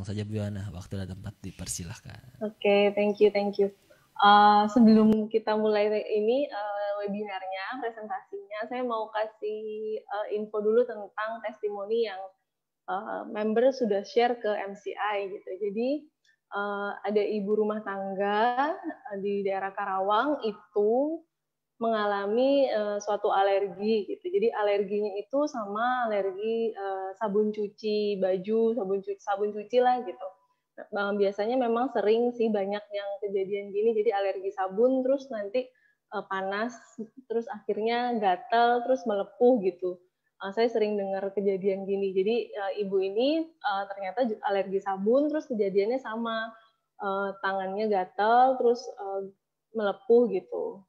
saja Bu Yana, waktu dan tempat dipersilahkan. Oke, thank you. Sebelum kita mulai ini webinarnya, presentasinya, saya mau kasih info dulu tentang testimoni yang member sudah share ke MCI gitu. Jadi ada ibu rumah tangga di daerah Karawang itu mengalami suatu alergi gitu. Jadi alerginya itu sama alergi sabun cuci baju, sabun cuci lah gitu. Biasanya memang sering sih banyak yang kejadian gini, jadi alergi sabun terus nanti panas, terus akhirnya gatal, terus melepuh gitu. Saya sering dengar kejadian gini. Jadi ibu ini ternyata alergi sabun, terus kejadiannya sama, tangannya gatal, terus melepuh gitu.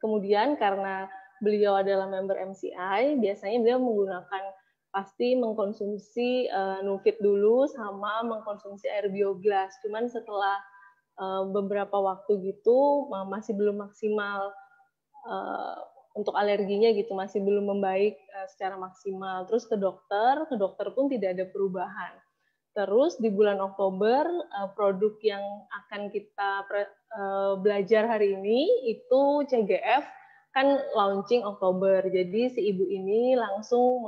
Kemudian karena beliau adalah member MCI, biasanya beliau pasti mengkonsumsi Nufit dulu sama mengkonsumsi air bioglas. Cuman setelah beberapa waktu gitu masih belum maksimal untuk alerginya gitu, masih belum membaik secara maksimal. Terus ke dokter pun tidak ada perubahan. Terus di bulan Oktober produk yang akan kita belajar hari ini itu CGF kan launching Oktober. Jadi si ibu ini langsung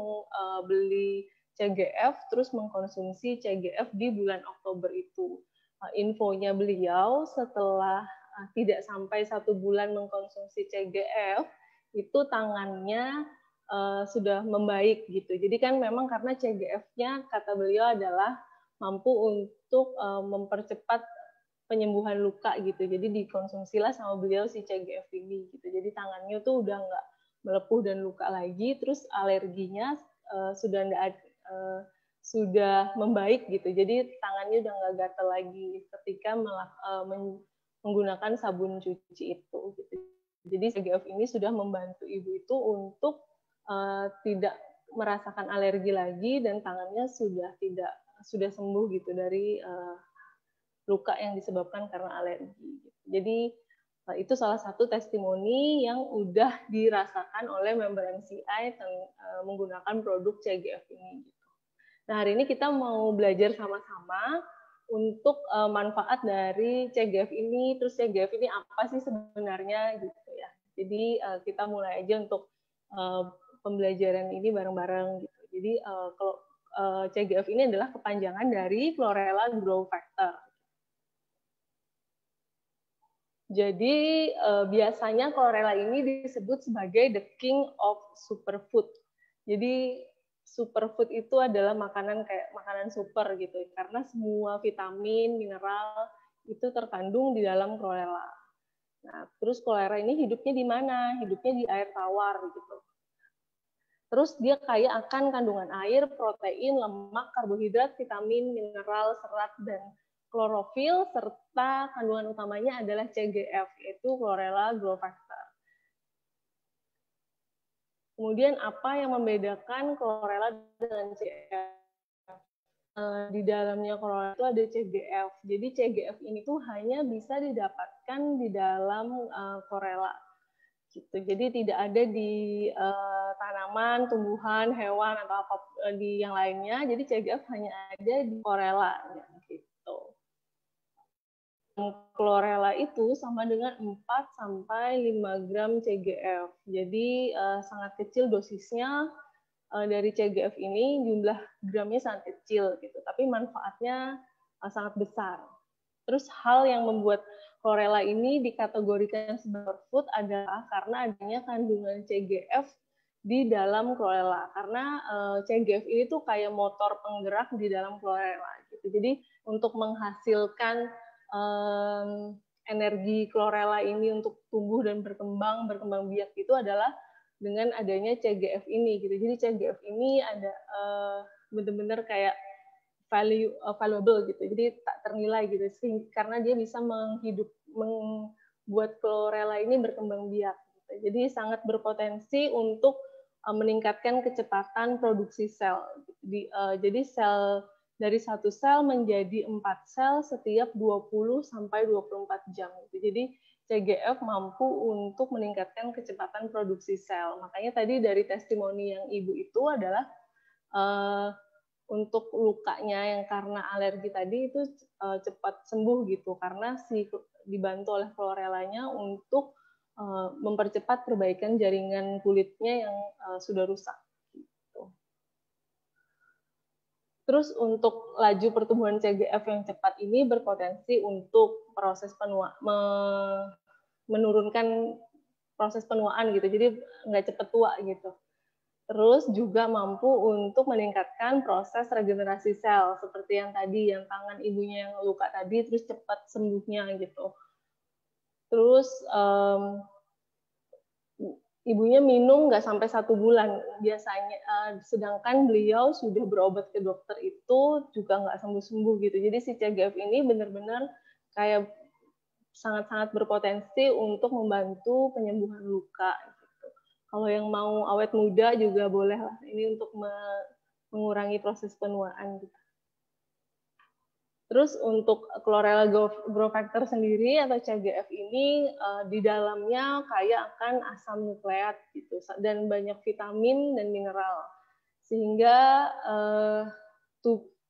beli CGF terus mengkonsumsi CGF di bulan Oktober itu. Infonya beliau setelah tidak sampai 1 bulan mengkonsumsi CGF itu tangannya sudah membaik gitu. Jadi kan memang karena CGF-nya kata beliau adalah mampu untuk mempercepat penyembuhan luka gitu. Jadi dikonsumsilah sama beliau si CGF ini gitu. Jadi tangannya tuh udah nggak melepuh dan luka lagi, terus alerginya sudah membaik gitu. Jadi tangannya udah nggak gatal lagi ketika menggunakan sabun cuci itu gitu. Jadi CGF ini sudah membantu ibu itu untuk tidak merasakan alergi lagi dan tangannya sudah sembuh gitu dari luka yang disebabkan karena alergi. Jadi itu salah satu testimoni yang udah dirasakan oleh member MCI menggunakan produk CGF ini. Nah, hari ini kita mau belajar sama-sama untuk manfaat dari CGF ini, terus CGF ini apa sih sebenarnya gitu ya. Jadi kita mulai aja untuk pembelajaran ini bareng-bareng gitu. Jadi kalau CGF ini adalah kepanjangan dari Chlorella Growth Factor. Jadi biasanya chlorella ini disebut sebagai the king of superfood. Jadi superfood itu adalah makanan kayak makanan super gitu, karena semua vitamin, mineral itu terkandung di dalam chlorella. Nah, terus chlorella ini hidupnya di mana? Hidupnya di air tawar gitu. Terus dia kaya akan kandungan air, protein, lemak, karbohidrat, vitamin, mineral, serat, dan klorofil, serta kandungan utamanya adalah CGF, yaitu Chlorella Growth Factor. Kemudian apa yang membedakan chlorella dengan CGF? Di dalamnya chlorella itu ada CGF. Jadi CGF ini tuh hanya bisa didapatkan di dalam chlorella. Gitu. Jadi tidak ada di tanaman, tumbuhan, hewan atau apa di yang lainnya. Jadi CGF hanya ada di chlorella. Gitu. Chlorella itu sama dengan 4-5 gram CGF. Jadi sangat kecil dosisnya dari CGF ini, jumlah gramnya sangat kecil gitu, tapi manfaatnya sangat besar. Terus hal yang membuat chlorella ini dikategorikan sebagai food adalah karena adanya kandungan CGF di dalam chlorella. Karena CGF ini tuh kayak motor penggerak di dalam chlorella gitu. Jadi untuk menghasilkan energi chlorella ini untuk tumbuh dan berkembang biak itu adalah dengan adanya CGF ini gitu. Jadi CGF ini ada benar-benar kayak valuable gitu. Jadi tak ternilai gitu. Karena dia bisa membuat chlorella ini berkembang biak. Gitu. Jadi sangat berpotensi untuk meningkatkan kecepatan produksi sel. Jadi sel dari satu sel menjadi 4 sel setiap 20-24 jam. Jadi CGF mampu untuk meningkatkan kecepatan produksi sel. Makanya tadi dari testimoni yang ibu itu adalah untuk lukanya yang karena alergi tadi itu cepat sembuh gitu, karena dibantu oleh chlorellanya untuk mempercepat perbaikan jaringan kulitnya yang sudah rusak. Gitu. Terus untuk laju pertumbuhan CGF yang cepat ini berpotensi untuk proses menurunkan proses penuaan gitu, jadi nggak cepat tua gitu. Terus juga mampu untuk meningkatkan proses regenerasi sel, seperti yang tadi, yang tangan ibunya yang luka tadi, terus cepat sembuhnya gitu. Terus ibunya minum nggak sampai 1 bulan biasanya, sedangkan beliau sudah berobat ke dokter itu juga nggak sembuh-sembuh gitu. Jadi si CGF ini benar-benar kayak sangat-sangat berpotensi untuk membantu penyembuhan luka. Kalau yang mau awet muda juga boleh lah. Ini untuk mengurangi proses penuaan. Terus untuk chlorella growth factor sendiri atau CGF ini di dalamnya kaya akan asam nukleat gitu dan banyak vitamin dan mineral. Sehingga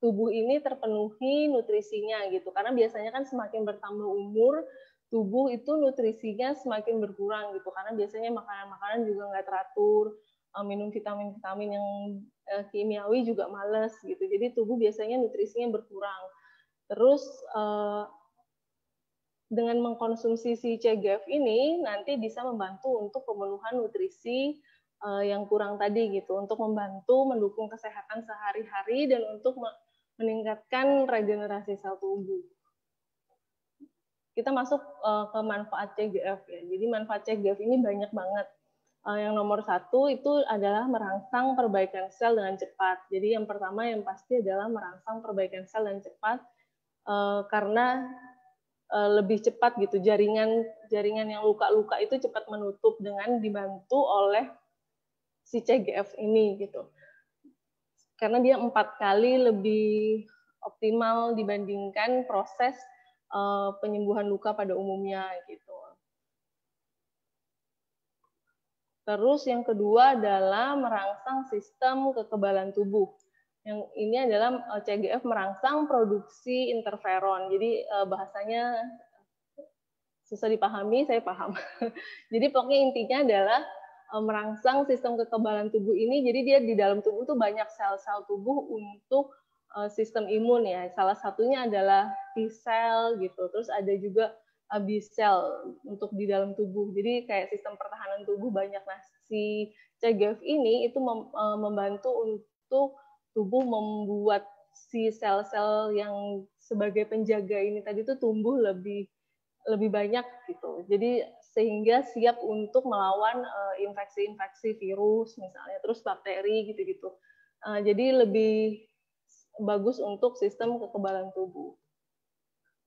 tubuh ini terpenuhi nutrisinya gitu. Karena biasanya kan semakin bertambah umur, tubuh itu nutrisinya semakin berkurang gitu, karena biasanya makanan-makanan juga nggak teratur, minum vitamin-vitamin yang kimiawi juga males gitu, jadi tubuh biasanya nutrisinya berkurang. Terus dengan mengkonsumsi si CGF ini nanti bisa membantu untuk pemenuhan nutrisi yang kurang tadi gitu, untuk membantu mendukung kesehatan sehari-hari dan untuk meningkatkan regenerasi sel tubuh. Kita masuk ke manfaat CGF ya. Jadi manfaat CGF ini banyak banget. Yang nomor 1 itu adalah merangsang perbaikan sel dengan cepat. Jadi yang pertama yang pasti adalah merangsang perbaikan sel dengan cepat karena lebih cepat gitu, jaringan yang luka-luka itu cepat menutup dengan dibantu oleh si CGF ini gitu. Karena dia 4 kali lebih optimal dibandingkan proses penyembuhan luka pada umumnya gitu. Terus yang kedua adalah merangsang sistem kekebalan tubuh. Yang ini adalah CGF merangsang produksi interferon. Jadi bahasanya susah dipahami, saya paham. Jadi pokoknya intinya adalah merangsang sistem kekebalan tubuh ini. Jadi dia di dalam tubuh tuh banyak sel-sel tubuh untuk sistem imun ya. Salah satunya adalah T-cell gitu. Terus ada juga B-cell untuk di dalam tubuh. Jadi kayak sistem pertahanan tubuh banyak. Nah, si CGF ini itu membantu untuk tubuh membuat si sel-sel yang sebagai penjaga ini tadi tuh tumbuh lebih banyak gitu. Jadi sehingga siap untuk melawan infeksi-infeksi virus misalnya, terus bakteri gitu-gitu. Jadi lebih bagus untuk sistem kekebalan tubuh.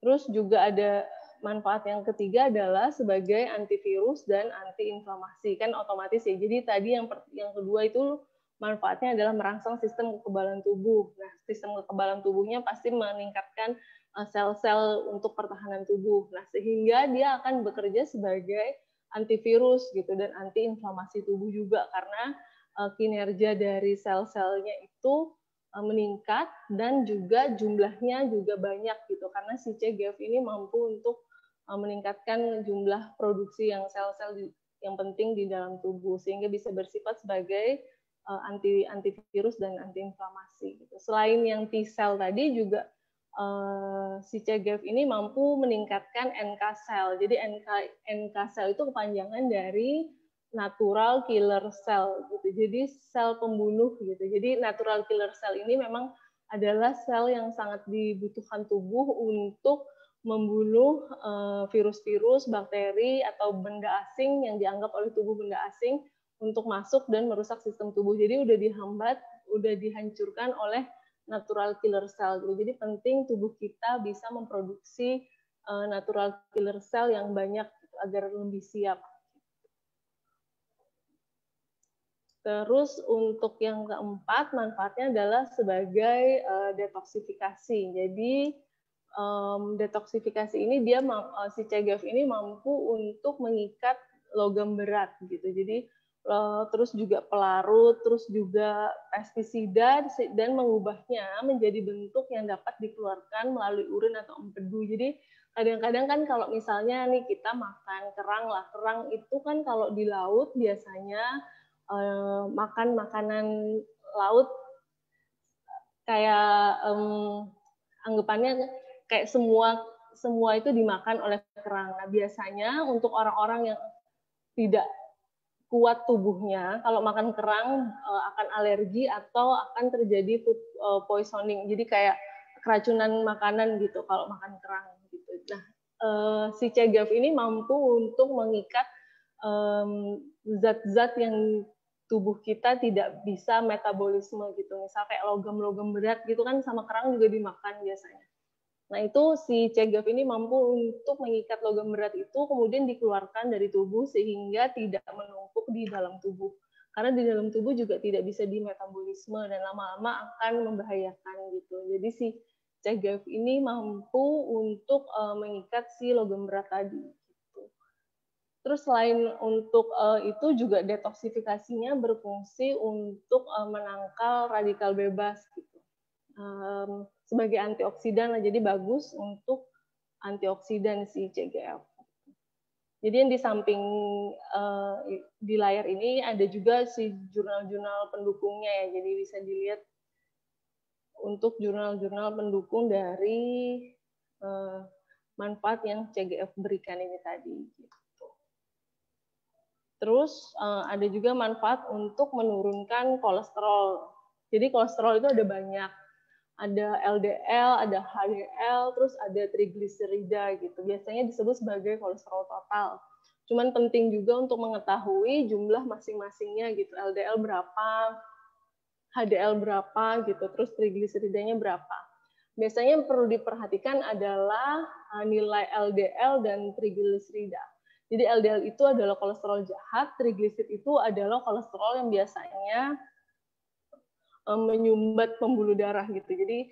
Terus juga ada manfaat yang ketiga adalah sebagai antivirus dan antiinflamasi. Kan otomatis ya. Jadi tadi yang kedua itu manfaatnya adalah merangsang sistem kekebalan tubuh. Nah, sistem kekebalan tubuhnya pasti meningkatkan sel-sel untuk pertahanan tubuh. Nah, sehingga dia akan bekerja sebagai antivirus gitu dan antiinflamasi tubuh juga karena kinerja dari sel-selnya itu meningkat dan juga jumlahnya juga banyak gitu karena si CGF ini mampu untuk meningkatkan jumlah produksi yang sel-sel yang penting di dalam tubuh sehingga bisa bersifat sebagai antivirus dan antiinflamasi gitu. Selain yang T-cell tadi juga si CGF ini mampu meningkatkan NK cell. Jadi NK cell itu kepanjangan dari natural killer cell gitu. Jadi sel pembunuh gitu. Jadi natural killer cell ini memang adalah sel yang sangat dibutuhkan tubuh untuk membunuh virus-virus, bakteri atau benda asing yang dianggap oleh tubuh benda asing untuk masuk dan merusak sistem tubuh. Jadi udah dihambat, udah dihancurkan oleh natural killer cell. Jadi penting tubuh kita bisa memproduksi natural killer cell yang banyak agar lebih siap. Terus untuk yang keempat, manfaatnya adalah sebagai detoksifikasi. Jadi detoksifikasi ini dia si CGF ini mampu untuk mengikat logam berat gitu. Jadi terus juga pelarut, terus juga pestisida, dan mengubahnya menjadi bentuk yang dapat dikeluarkan melalui urin atau empedu. Jadi kadang-kadang kan kalau misalnya nih kita makan kerang lah, kerang itu kan kalau di laut biasanya makan makanan laut kayak anggapannya kayak semua itu dimakan oleh kerang. Nah, biasanya untuk orang-orang yang tidak kuat tubuhnya, kalau makan kerang akan alergi atau akan terjadi food poisoning. Jadi kayak keracunan makanan gitu kalau makan kerang gitu. Nah, si CGF ini mampu untuk mengikat zat-zat yang tubuh kita tidak bisa metabolisme gitu. Misal kayak logam-logam berat gitu kan sama kerang juga dimakan biasanya. Nah, itu si CGF ini mampu untuk mengikat logam berat itu kemudian dikeluarkan dari tubuh sehingga tidak menumpuk di dalam tubuh. Karena di dalam tubuh juga tidak bisa dimetabolisme dan lama-lama akan membahayakan gitu. Jadi si CGF ini mampu untuk mengikat si logam berat tadi. Gitu. Terus selain untuk itu juga detoksifikasinya berfungsi untuk menangkal radikal bebas gitu. Sebagai antioksidan, jadi bagus untuk antioksidan si CGF. Jadi yang di samping di layar ini ada juga si jurnal-jurnal pendukungnya ya, jadi bisa dilihat untuk jurnal-jurnal pendukung dari manfaat yang CGF berikan ini tadi. Gitu. Terus ada juga manfaat untuk menurunkan kolesterol. Jadi kolesterol itu ada banyak. Ada LDL, ada HDL, terus ada trigliserida gitu. Biasanya disebut sebagai kolesterol total. Cuman penting juga untuk mengetahui jumlah masing-masingnya gitu. LDL berapa, HDL berapa gitu, terus trigliseridanya berapa. Biasanya yang perlu diperhatikan adalah nilai LDL dan trigliserida. Jadi LDL itu adalah kolesterol jahat, trigliserid itu adalah kolesterol yang biasanya menyumbat pembuluh darah gitu. Jadi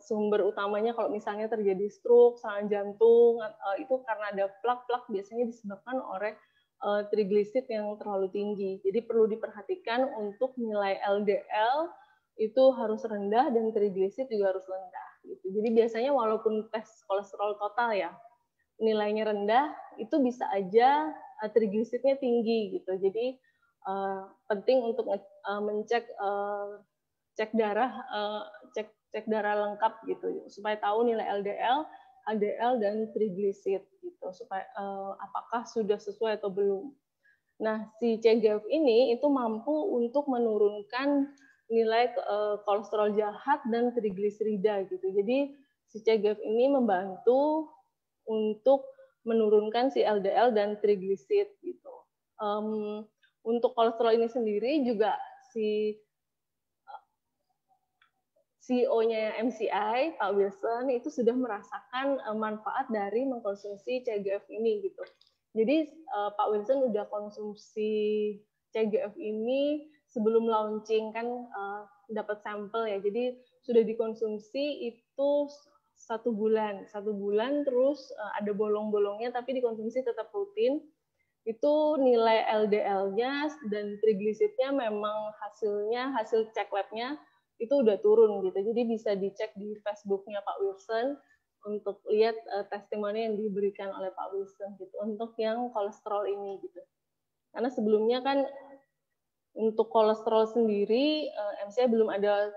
sumber utamanya kalau misalnya terjadi stroke, serangan jantung, itu karena ada plak-plak biasanya disebabkan oleh trigliserid yang terlalu tinggi. Jadi perlu diperhatikan untuk nilai LDL itu harus rendah dan trigliserid juga harus rendah. Gitu. Jadi biasanya walaupun tes kolesterol total ya nilainya rendah, itu bisa aja trigliseridnya tinggi gitu. Jadi penting untuk mencek cek darah lengkap gitu supaya tahu nilai LDL, HDL dan trigliserid gitu supaya apakah sudah sesuai atau belum. Nah, si CGF ini itu mampu untuk menurunkan nilai kolesterol jahat dan trigliserida gitu. Jadi si CGF ini membantu untuk menurunkan si LDL dan trigliserid gitu. Untuk kolesterol ini sendiri juga si CEO-nya MCI, Pak Wilson, itu sudah merasakan manfaat dari mengkonsumsi CGF ini gitu. Jadi Pak Wilson udah konsumsi CGF ini sebelum launching kan dapat sampel ya. Jadi sudah dikonsumsi itu 1 bulan terus ada bolong-bolongnya tapi dikonsumsi tetap rutin. Itu nilai LDL-nya dan trigliseridnya memang hasil cek lab-nya itu udah turun gitu. Jadi bisa dicek di Facebook-nya Pak Wilson untuk lihat testimoni yang diberikan oleh Pak Wilson gitu untuk yang kolesterol ini gitu. Karena sebelumnya kan untuk kolesterol sendiri MCI belum ada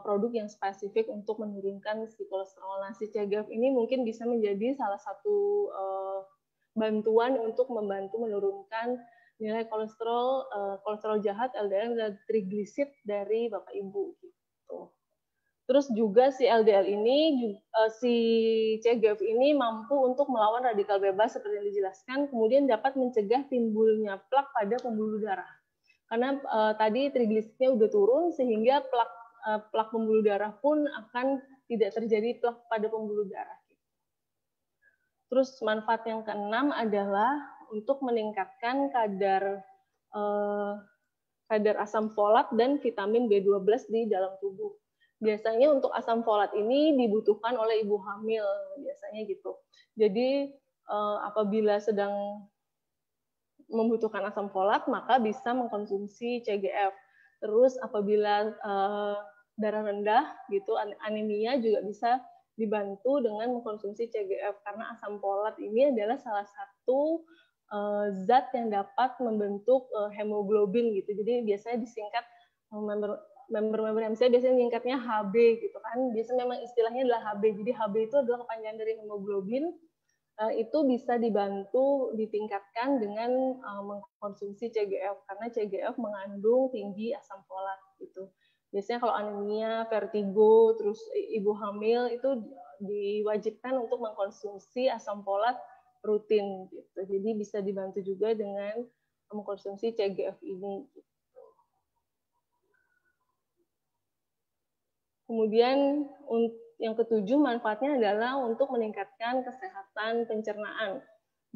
produk yang spesifik untuk menurunkan si kolesterol. Nah, si CGF ini mungkin bisa menjadi salah satu bantuan untuk membantu menurunkan nilai kolesterol jahat, LDL dan trigliserid dari Bapak Ibu gitu. Terus juga si LDL ini si CGF ini mampu untuk melawan radikal bebas seperti yang dijelaskan, kemudian dapat mencegah timbulnya plak pada pembuluh darah. Karena tadi trigliseridnya udah turun sehingga plak pembuluh darah pun akan tidak terjadi plak pada pembuluh darah. Terus manfaat yang keenam adalah untuk meningkatkan kadar asam folat dan vitamin B12 di dalam tubuh. Biasanya untuk asam folat ini dibutuhkan oleh ibu hamil biasanya gitu. Jadi apabila sedang membutuhkan asam folat, maka bisa mengkonsumsi CGF. Terus apabila darah rendah gitu, anemia juga bisa dibantu dengan mengkonsumsi CGF karena asam folat ini adalah salah satu zat yang dapat membentuk hemoglobin gitu. Jadi biasanya disingkat member MC biasanya singkatnya HB gitu kan. Biasanya memang istilahnya adalah HB. Jadi HB itu adalah kepanjangan dari hemoglobin. Itu bisa dibantu ditingkatkan dengan mengkonsumsi CGF karena CGF mengandung tinggi asam folat gitu. Biasanya kalau anemia, vertigo, terus ibu hamil itu diwajibkan untuk mengkonsumsi asam folat rutin gitu. Jadi bisa dibantu juga dengan mengkonsumsi CGF ini. Kemudian yang ketujuh manfaatnya adalah untuk meningkatkan kesehatan pencernaan.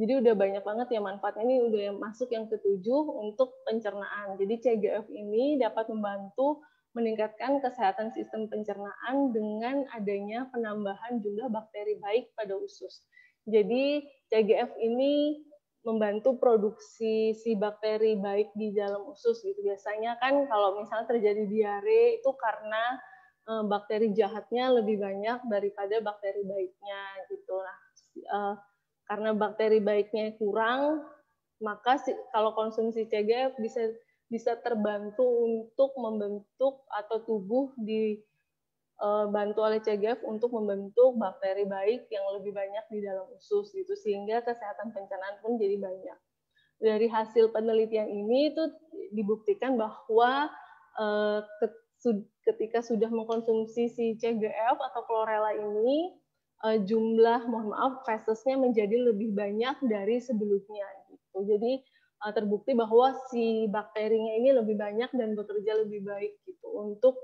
Jadi udah banyak banget ya manfaatnya, ini udah masuk yang ketujuh untuk pencernaan. Jadi CGF ini dapat membantu meningkatkan kesehatan sistem pencernaan dengan adanya penambahan jumlah bakteri baik pada usus. Jadi CGF ini membantu produksi si bakteri baik di dalam usus gitu. Biasanya kan kalau misalnya terjadi diare itu karena bakteri jahatnya lebih banyak daripada bakteri baiknya gitu. Nah, karena bakteri baiknya kurang, maka kalau konsumsi CGF bisa terbantu untuk membentuk atau tubuh dibantu oleh CGF untuk membentuk bakteri baik yang lebih banyak di dalam usus gitu, sehingga kesehatan pencernaan pun jadi banyak. Dari hasil penelitian ini itu dibuktikan bahwa ketika sudah mengkonsumsi si CGF atau chlorella ini, jumlah, mohon maaf, fesesnya menjadi lebih banyak dari sebelumnya. Gitu. Jadi terbukti bahwa si bakterinya ini lebih banyak dan bekerja lebih baik gitu untuk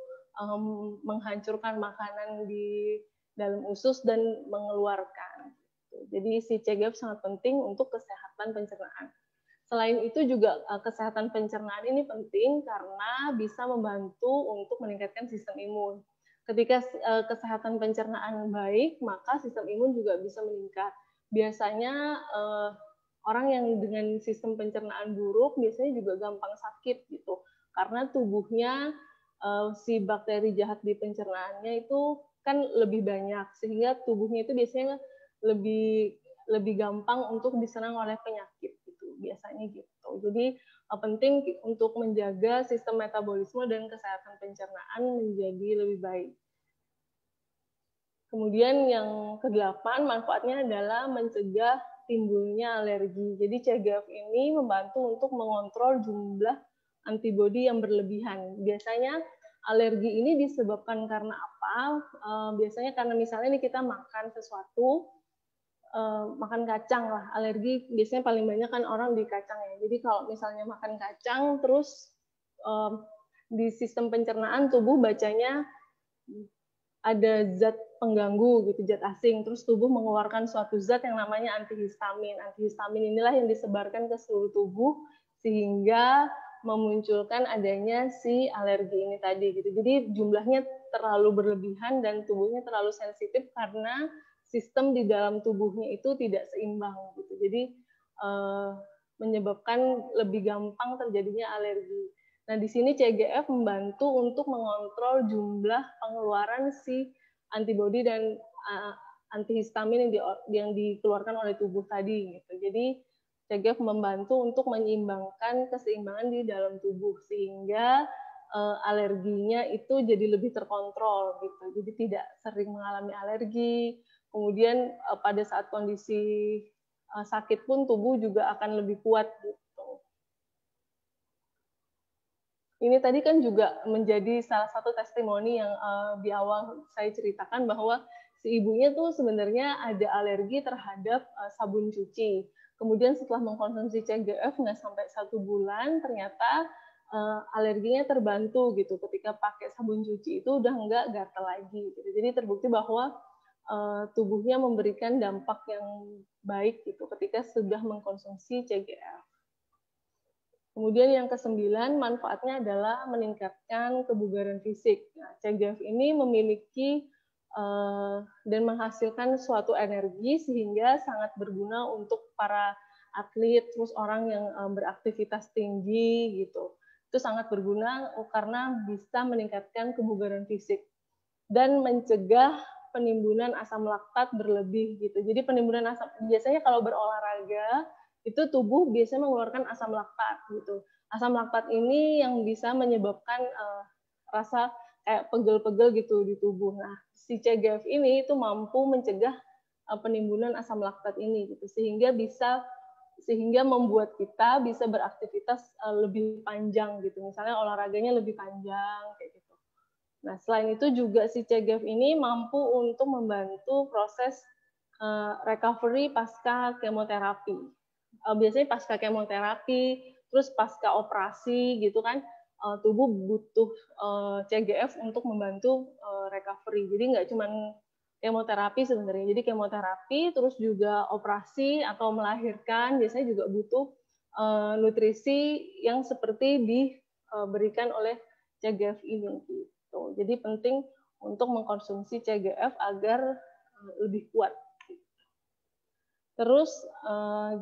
menghancurkan makanan di dalam usus dan mengeluarkan. Gitu. Jadi si CGF sangat penting untuk kesehatan pencernaan. Selain itu juga kesehatan pencernaan ini penting karena bisa membantu untuk meningkatkan sistem imun. Ketika kesehatan pencernaan baik, maka sistem imun juga bisa meningkat. Biasanya orang yang dengan sistem pencernaan buruk biasanya juga gampang sakit gitu. Karena tubuhnya si bakteri jahat di pencernaannya itu kan lebih banyak, sehingga tubuhnya itu biasanya lebih gampang untuk diserang oleh penyakit. Biasanya gitu. Jadi penting untuk menjaga sistem metabolisme dan kesehatan pencernaan menjadi lebih baik. Kemudian yang ke-8 manfaatnya adalah mencegah timbulnya alergi. Jadi CGF ini membantu untuk mengontrol jumlah antibodi yang berlebihan. Biasanya alergi ini disebabkan karena apa? Biasanya karena misalnya nih kita makan sesuatu, makan kacang lah, alergi biasanya paling banyak kan orang di kacang ya. Jadi kalau misalnya makan kacang terus di sistem pencernaan tubuh bacanya ada zat pengganggu gitu, zat asing, terus tubuh mengeluarkan suatu zat yang namanya antihistamin. Antihistamin inilah yang disebarkan ke seluruh tubuh sehingga memunculkan adanya si alergi ini tadi gitu. Jadi jumlahnya terlalu berlebihan dan tubuhnya terlalu sensitif karena sistem di dalam tubuhnya itu tidak seimbang gitu. Jadi menyebabkan lebih gampang terjadinya alergi. Nah, di sini CGF membantu untuk mengontrol jumlah pengeluaran si antibodi dan antihistamin yang dikeluarkan oleh tubuh tadi gitu. Jadi CGF membantu untuk menyeimbangkan keseimbangan di dalam tubuh sehingga alerginya itu jadi lebih terkontrol gitu. Jadi tidak sering mengalami alergi. Kemudian pada saat kondisi sakit pun tubuh juga akan lebih kuat gitu. Ini tadi kan juga menjadi salah satu testimoni yang di awal saya ceritakan bahwa si ibunya tuh sebenarnya ada alergi terhadap sabun cuci. Kemudian setelah mengkonsumsi CGF nggak sampai 1 bulan, ternyata alerginya terbantu gitu. Ketika pakai sabun cuci itu udah nggak gatal lagi. Gitu. Jadi terbukti bahwa tubuhnya memberikan dampak yang baik gitu ketika sudah mengkonsumsi CGF. Kemudian yang ke-9, manfaatnya adalah meningkatkan kebugaran fisik. Nah, CGF ini memiliki dan menghasilkan suatu energi sehingga sangat berguna untuk para atlet, terus orang yang beraktivitas tinggi gitu. Itu sangat berguna karena bisa meningkatkan kebugaran fisik dan mencegah penimbunan asam laktat berlebih gitu. Jadi penimbunan asam, biasanya kalau berolahraga itu tubuh biasanya mengeluarkan asam laktat gitu. Asam laktat ini yang bisa menyebabkan rasa kayak pegel-pegel gitu di tubuh. Nah, si CGF ini itu mampu mencegah penimbunan asam laktat ini gitu, sehingga membuat kita bisa beraktivitas lebih panjang gitu. Misalnya olahraganya lebih panjang kayak gitu. Nah, selain itu juga si CGF ini mampu untuk membantu proses recovery pasca kemoterapi. Biasanya pasca kemoterapi, terus pasca operasi gitu kan, tubuh butuh CGF untuk membantu recovery. Jadi nggak cuma kemoterapi sebenarnya. Jadi kemoterapi, terus juga operasi atau melahirkan, biasanya juga butuh nutrisi yang seperti diberikan oleh CGF ini. Gitu. Jadi penting untuk mengkonsumsi CGF agar lebih kuat. Terus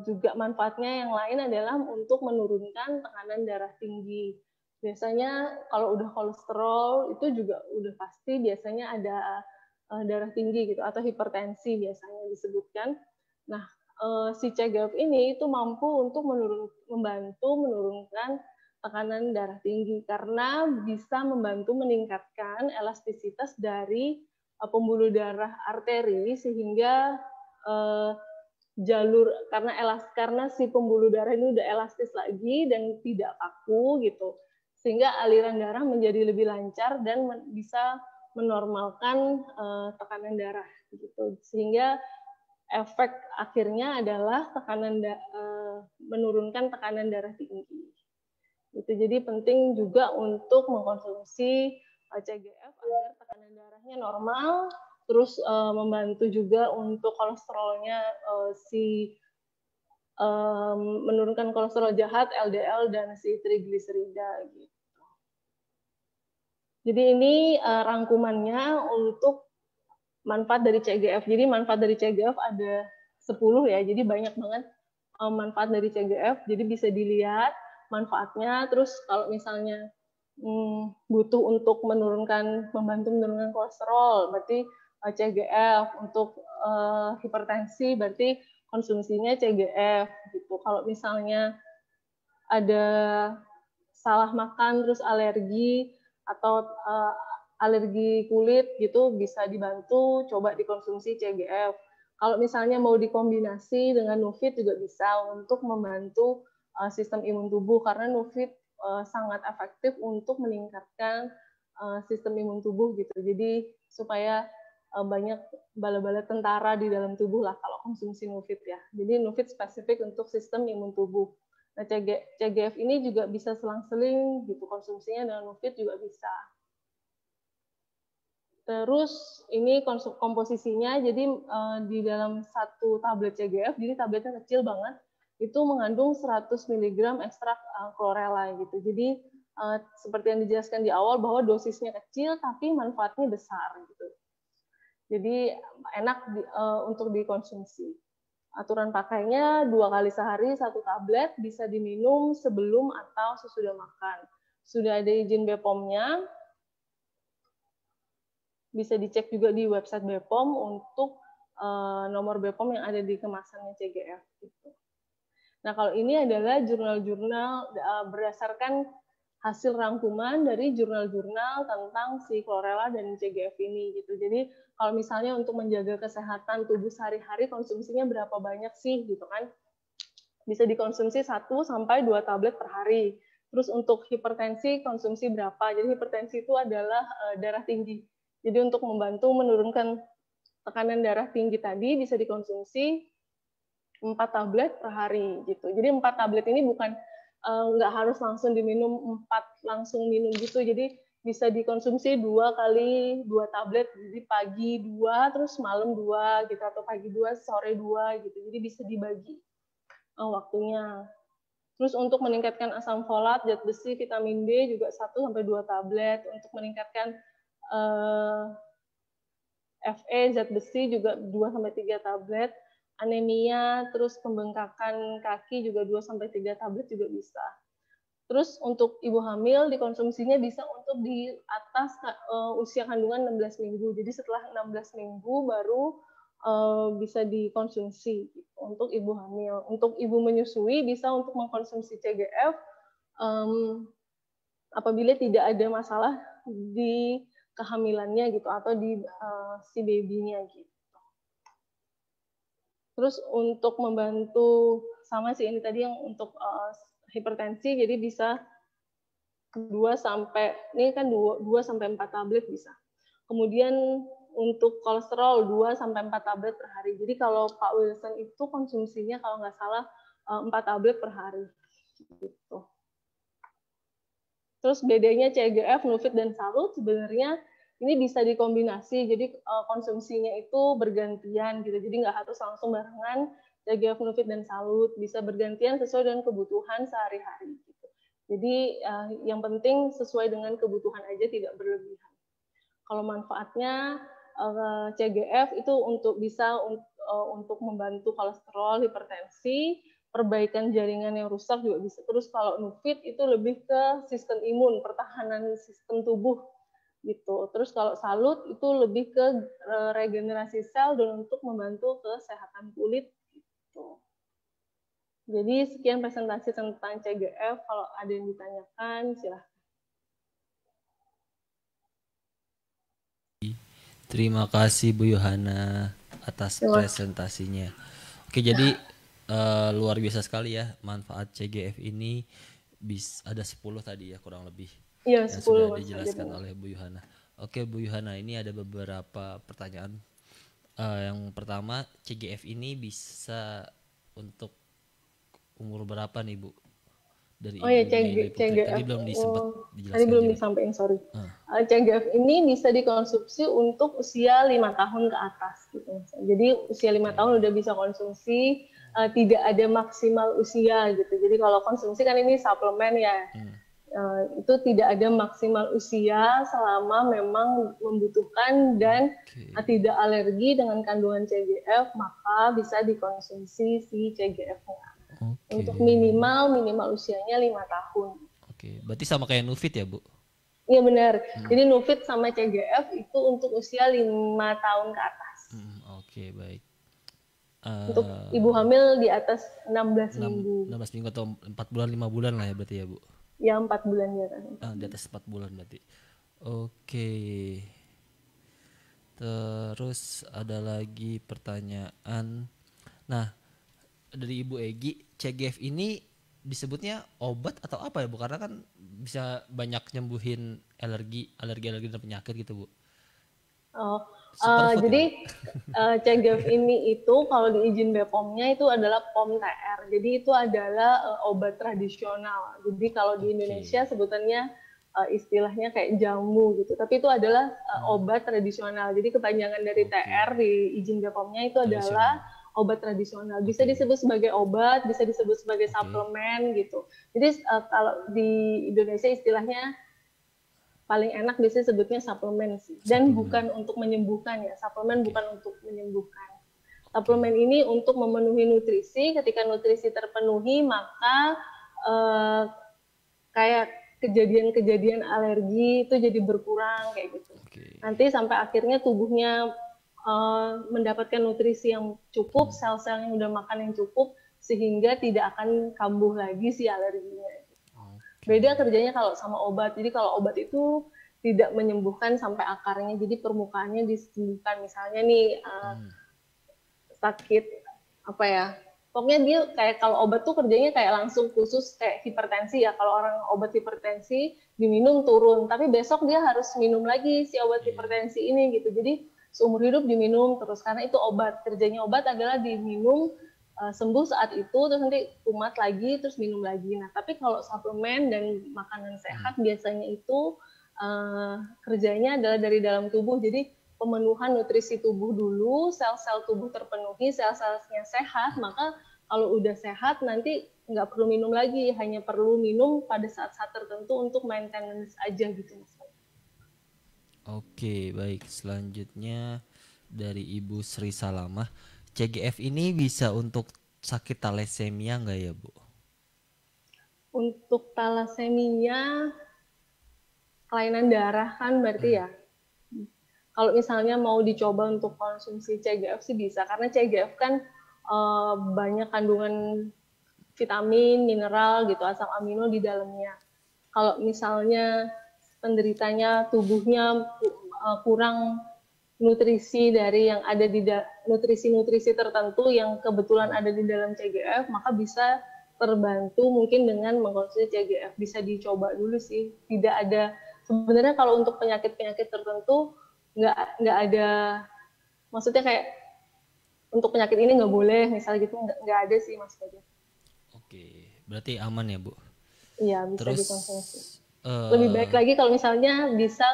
juga manfaatnya yang lain adalah untuk menurunkan tekanan darah tinggi. Biasanya kalau udah kolesterol itu juga udah pasti biasanya ada darah tinggi gitu atau hipertensi biasanya disebutkan. Nah, si CGF ini itu mampu untuk membantu menurunkan tekanan darah tinggi karena bisa membantu meningkatkan elastisitas dari pembuluh darah arteri sehingga jalur karena si pembuluh darah ini udah elastis lagi dan tidak kaku gitu, sehingga aliran darah menjadi lebih lancar dan bisa menormalkan tekanan darah gitu, sehingga efek akhirnya adalah menurunkan tekanan darah tinggi. Itu jadi penting juga untuk mengkonsumsi CGF agar tekanan darahnya normal, terus membantu juga untuk kolesterolnya menurunkan kolesterol jahat LDL dan si trigliserida gitu. Jadi ini rangkumannya untuk manfaat dari CGF. Jadi manfaat dari CGF ada 10 ya. Jadi banyak banget manfaat dari CGF. Jadi bisa dilihat manfaatnya. Terus kalau misalnya butuh untuk membantu menurunkan kolesterol, berarti CGF. Untuk hipertensi, berarti konsumsinya CGF. Gitu. Kalau misalnya ada salah makan terus alergi atau alergi kulit gitu, bisa dibantu coba dikonsumsi CGF. Kalau misalnya mau dikombinasi dengan Nufit juga bisa untuk membantu sistem imun tubuh, karena Nufit sangat efektif untuk meningkatkan sistem imun tubuh gitu. Jadi supaya banyak bala-bala tentara di dalam tubuh lah kalau konsumsi Nufit ya. Jadi Nufit spesifik untuk sistem imun tubuh. Nah, CGF ini juga bisa selang-seling gitu, konsumsinya dengan Nufit juga bisa. Terus ini komposisinya, jadi di dalam satu tablet CGF, jadi tabletnya kecil banget, itu mengandung 100 mg ekstrak chlorella gitu. Jadi seperti yang dijelaskan di awal bahwa dosisnya kecil tapi manfaatnya besar gitu. Jadi enak untuk dikonsumsi. Aturan pakainya 2 kali sehari 1 tablet, bisa diminum sebelum atau sesudah makan. Sudah ada izin BPOM-nya, bisa dicek juga di website BPOM untuk nomor BPOM yang ada di kemasannya CGF. Gitu. Nah, kalau ini adalah jurnal-jurnal berdasarkan hasil rangkuman dari jurnal-jurnal tentang si chlorella dan CGF ini gitu. Jadi kalau misalnya untuk menjaga kesehatan tubuh sehari-hari konsumsinya berapa banyak sih gitu kan? Bisa dikonsumsi 1 sampai 2 tablet per hari. Terus untuk hipertensi konsumsi berapa? Jadi hipertensi itu adalah darah tinggi. Jadi untuk membantu menurunkan tekanan darah tinggi tadi bisa dikonsumsi 4 tablet per hari gitu. Jadi 4 tablet ini bukan nggak harus langsung diminum 4 langsung minum gitu. Jadi bisa dikonsumsi 2 kali 2 tablet. Jadi pagi 2 terus malam 2 gitu, atau pagi 2 sore 2 gitu. Jadi bisa dibagi waktunya. Terus untuk meningkatkan asam folat, zat besi, vitamin D juga 1 sampai 2 tablet. Untuk meningkatkan Fe, zat besi juga 2 sampai 3 tablet. anemia, terus pembengkakan kaki juga 2 sampai 3 tablet juga bisa. Terus untuk ibu hamil dikonsumsinya bisa untuk di atas usia kandungan 16 minggu. Jadi setelah 16 minggu baru bisa dikonsumsi gitu, untuk ibu hamil. Untuk ibu menyusui bisa untuk mengkonsumsi CGF apabila tidak ada masalah di kehamilannya gitu atau di si baby-nya gitu. Terus untuk membantu sama sih ini tadi yang untuk hipertensi, jadi bisa 2 sampai ini kan 2 sampai 4 tablet bisa. Kemudian untuk kolesterol 2 sampai 4 tablet per hari. Jadi kalau Pak Wilson itu konsumsinya kalau nggak salah 4 tablet per hari. Gitu. Terus bedanya CGF, Nufit dan Salut sebenarnya ini bisa dikombinasi. Jadi konsumsinya itu bergantian gitu. Jadi nggak harus langsung barengan CGF, Nufit dan Salut, bisa bergantian sesuai dengan kebutuhan sehari-hari gitu. Jadi yang penting sesuai dengan kebutuhan aja, tidak berlebihan. Kalau manfaatnya CGF itu untuk bisa untuk membantu kolesterol, hipertensi, perbaikan jaringan yang rusak juga bisa. Terus kalau Nufit itu lebih ke sistem imun, pertahanan sistem tubuh gitu. Terus kalau Salut itu lebih ke regenerasi sel dan untuk membantu kesehatan kulit gitu. Jadi sekian presentasi tentang CGF. Kalau ada yang ditanyakan silahkan. Terima kasih Bu Yohana atas presentasinya. Oke, jadi luar biasa sekali ya manfaat CGF ini. Ada 10 tadi ya kurang lebih yang sudah dijelaskan oleh Bu Yohana. Oke Bu Yohana, ini ada beberapa pertanyaan. Yang pertama, CGF ini bisa untuk umur berapa nih Bu? Dari CGF tadi belum dijelaskan. Tadi belum disampaikan, sorry. CGF ini bisa dikonsumsi untuk usia 5 tahun ke atas gitu. Jadi usia 5 tahun udah bisa konsumsi, tidak ada maksimal usia gitu. Jadi kalau konsumsi kan ini suplemen ya. Itu tidak ada maksimal usia selama memang membutuhkan dan tidak alergi dengan kandungan CGF, maka bisa dikonsumsi si CGF-nya. Untuk minimal usianya 5 tahun. Oke, berarti sama kayak Nufit ya Bu? Iya benar. Jadi Nufit sama CGF itu untuk usia 5 tahun ke atas. Oke, baik. Untuk ibu hamil di atas 16 minggu. 16 minggu atau 4 bulan, 5 bulan lah ya berarti ya Bu? Ya 4 bulan ya kan. Di atas 4 bulan berarti. Oke. Terus ada lagi pertanyaan. Nah, dari Ibu Egi, CGF ini disebutnya obat atau apa ya Bu? Karena kan bisa banyak nyembuhin alergi dan penyakit gitu Bu. Jadi CGF ini itu kalau di izin BPOM-nya itu adalah POM TR. Jadi itu adalah obat tradisional. Jadi kalau di Indonesia sebutannya istilahnya kayak jamu gitu. Tapi itu adalah obat tradisional. Jadi kepanjangan dari TR di izin BPOM-nya itu adalah obat tradisional. Bisa disebut sebagai obat, bisa disebut sebagai suplemen gitu. Jadi kalau di Indonesia istilahnya paling enak biasanya sebutnya suplemen sih. Dan bukan untuk menyembuhkan ya. Suplemen bukan untuk menyembuhkan. Suplemen ini untuk memenuhi nutrisi. Ketika nutrisi terpenuhi, maka kayak kejadian-kejadian alergi itu jadi berkurang kayak gitu. Nanti sampai akhirnya tubuhnya mendapatkan nutrisi yang cukup, sel-sel yang udah makan yang cukup, sehingga tidak akan kambuh lagi si alerginya. Beda kerjanya kalau sama obat. Jadi kalau obat itu tidak menyembuhkan sampai akarnya, jadi permukaannya disembuhkan. Misalnya nih sakit apa ya? Pokoknya dia kayak kalau obat tuh kerjanya kayak langsung khusus kayak hipertensi ya. Kalau orang obat hipertensi diminum turun, tapi besok dia harus minum lagi si obat hipertensi ini gitu. Jadi seumur hidup diminum terus karena itu obat. Kerjanya obat adalah diminum sembuh saat itu, terus nanti kumat lagi, terus minum lagi. Nah, tapi kalau suplemen dan makanan sehat biasanya itu kerjanya adalah dari dalam tubuh. Jadi pemenuhan nutrisi tubuh dulu, sel-sel tubuh terpenuhi, sel-selnya sehat, maka kalau udah sehat nanti nggak perlu minum lagi, hanya perlu minum pada saat-saat tertentu untuk maintenance aja gitu. Oke, baik. Selanjutnya dari Ibu Sri Salamah. CGF ini bisa untuk sakit thalassemia nggak ya Bu? Untuk talasemia, kelainan darah kan berarti ya. Kalau misalnya mau dicoba untuk konsumsi CGF sih bisa, karena CGF kan banyak kandungan vitamin, mineral gitu, asam amino di dalamnya. Kalau misalnya penderitanya tubuhnya kurang nutrisi dari yang ada di nutrisi-nutrisi tertentu yang kebetulan ada di dalam CGF, maka bisa terbantu mungkin dengan mengkonsumsi CGF. Bisa dicoba dulu sih. Tidak ada sebenarnya kalau untuk penyakit-penyakit tertentu nggak ada, maksudnya kayak untuk penyakit ini nggak boleh misalnya gitu, nggak ada sih mas Fajar. Oke, berarti aman ya Bu. Iya bisa Terus dikonsumsi. Lebih eh baik lagi kalau misalnya bisa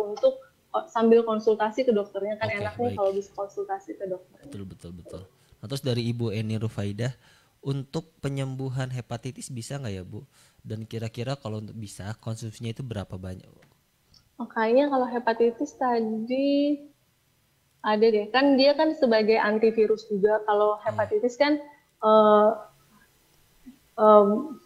untuk sambil konsultasi ke dokternya, kan oke, enak nih baik. kalau bisa konsultasi ke dokternya. Betul betul betul. Nah, terus dari Ibu Eni Rufaidah, untuk penyembuhan hepatitis bisa nggak ya Bu? Dan kira-kira kalau untuk bisa konsumsinya itu berapa banyak? Makanya kalau hepatitis tadi ada deh, kan dia kan sebagai antivirus juga. Kalau Iya. hepatitis kan uh, um,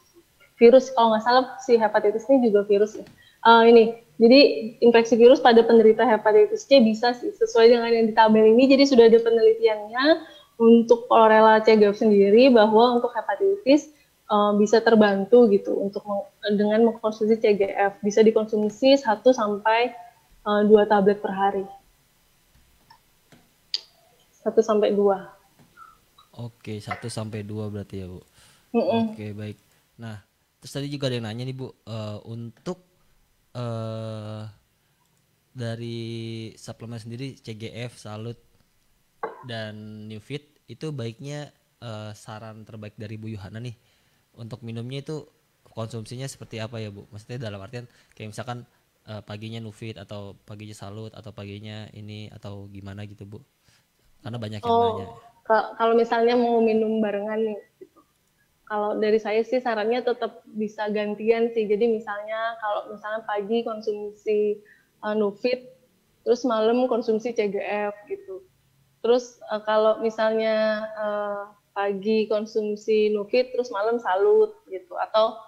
virus, kalau nggak salah si hepatitis ini juga virus ya. Ini, jadi infeksi virus pada penderita hepatitis C bisa sih sesuai dengan yang di tabel ini. Jadi sudah ada penelitiannya untuk chlorella CGF sendiri bahwa untuk hepatitis bisa terbantu gitu untuk dengan mengkonsumsi CGF. Bisa dikonsumsi 1 sampai 2 tablet per hari. 1 sampai 2. Oke, 1 sampai 2 berarti ya Bu. Mm-mm. Oke, baik. Nah, terus tadi juga ada yang nanya nih Bu, untuk eh dari suplemen sendiri CGF, Salut dan Newfit itu baiknya, saran terbaik dari Bu Yuhana nih untuk minumnya itu konsumsinya seperti apa ya Bu? Maksudnya dalam artian kayak misalkan paginya Newfit atau paginya Salut atau paginya ini atau gimana gitu Bu? Karena banyak yang nanya. Oh, kalau misalnya mau minum barengan nih, gitu. Kalau dari saya sih sarannya tetap bisa gantian sih. Jadi misalnya kalau misalnya pagi konsumsi Nufit, terus malam konsumsi CGF gitu. Terus kalau misalnya pagi konsumsi Nufit, terus malam Salut gitu. Atau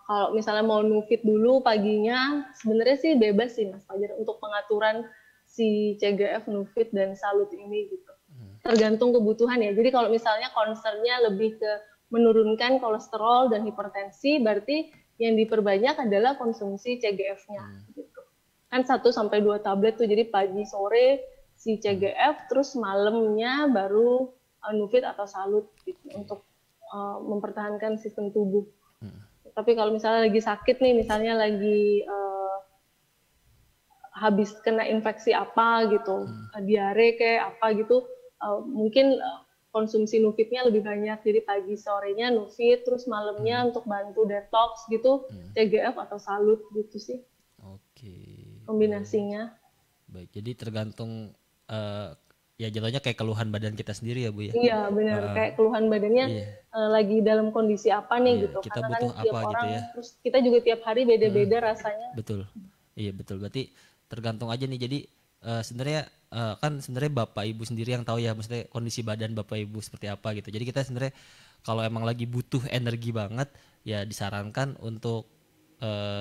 kalau misalnya mau Nufit dulu paginya, sebenarnya sih bebas sih Mas Fajar untuk pengaturan si CGF, Nufit dan Salut ini gitu. Tergantung kebutuhan ya. Jadi kalau misalnya concernnya lebih ke menurunkan kolesterol dan hipertensi, berarti yang diperbanyak adalah konsumsi CGF-nya gitu. Kan 1 sampai 2 tablet tuh, jadi pagi sore si CGF, terus malamnya baru Nufit atau Salut gitu untuk mempertahankan sistem tubuh. Tapi kalau misalnya lagi sakit nih, misalnya lagi habis kena infeksi apa gitu, diare kayak apa gitu, mungkin konsumsi Nufitnya lebih banyak. Jadi pagi sorenya Nufit, terus malamnya untuk bantu detox gitu, CGF atau Salut gitu sih Oke, baik. kombinasinya. Baik. Jadi tergantung ya jatuhnya kayak keluhan badan kita sendiri ya Bu ya. Iya benar, Heeh. kayak keluhan badannya Iya, lagi dalam kondisi apa nih iya. gitu. Kita Karena kan butuh tiap apa gitu orang, ya. terus kita juga tiap hari beda-beda rasanya. Betul. Iya betul. Berarti tergantung aja nih. Jadi sebenarnya kan sebenarnya Bapak Ibu sendiri yang tahu ya, maksudnya kondisi badan Bapak Ibu seperti apa gitu. Jadi kita sebenarnya kalau emang lagi butuh energi banget ya disarankan untuk